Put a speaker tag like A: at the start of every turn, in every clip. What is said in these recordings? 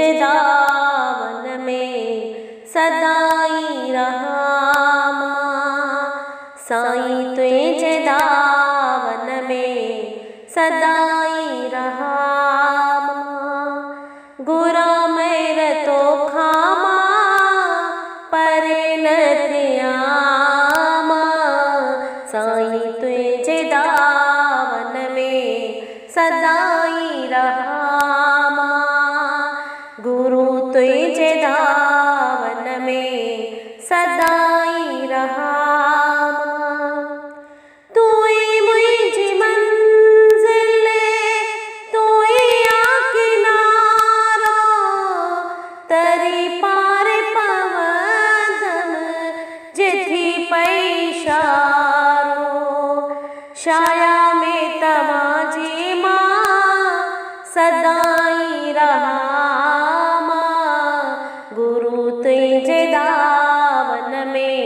A: तुझे दावन में सदाई रहा मां, साईं तुझे दावन में सदाई रहा मां। गुरा मेर तो खामा परे न थिया मां, साईं तुझे दावन में सदाई रहा मां। गुरु तुझे दावन में सदाई रहा मां। तू ही मुझी मंजिल, तू ही किनारा, तरी पार पवदम जिथी पैशारो। छाया में तवाजी मां सदाई रहा मां, गुरु तुझे दावन में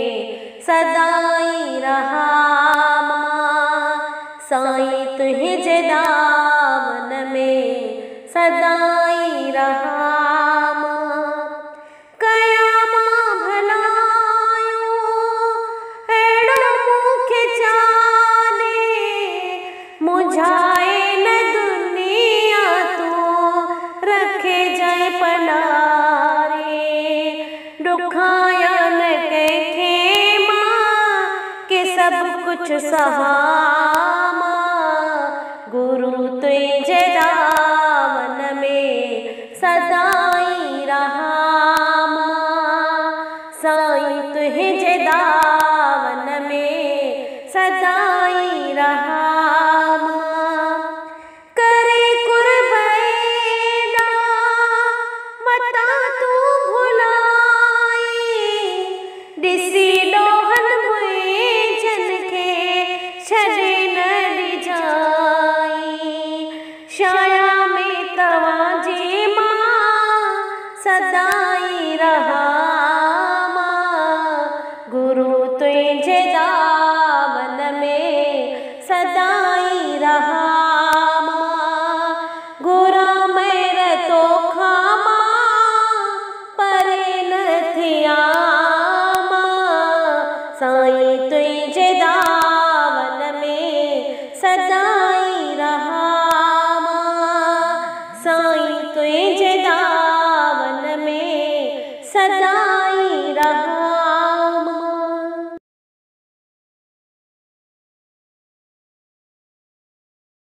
A: सदाई रहा मां, साईं तुझे दावन में सदाई रहा मां। कया मां भलायो अहिड़ो मूंखे जाने, मुझाए न दुनिया तूं रखे जाए पनारे। दुखाया न कंहिंखे मां के सब कुछ सहा मां, गुरु तुझे दावन में सदाई रहा मां, साईं तुझे दावन में सदाई रहा मां। करे कुर्बैना मता तू भुलाई, ॾिसी ॾोहन मुंहिंजन खे छॾे न ॾिजाई। छाया में तव्हांजी मां सदाई रहा मां, गुरु तुझे दावन में सदाई रहा मां। गुरा मेर तो खामा परे न थिया मां, साईं तुझे दावन में सदाई रहा मां, साईं तुझे दावन में सदाई रहा।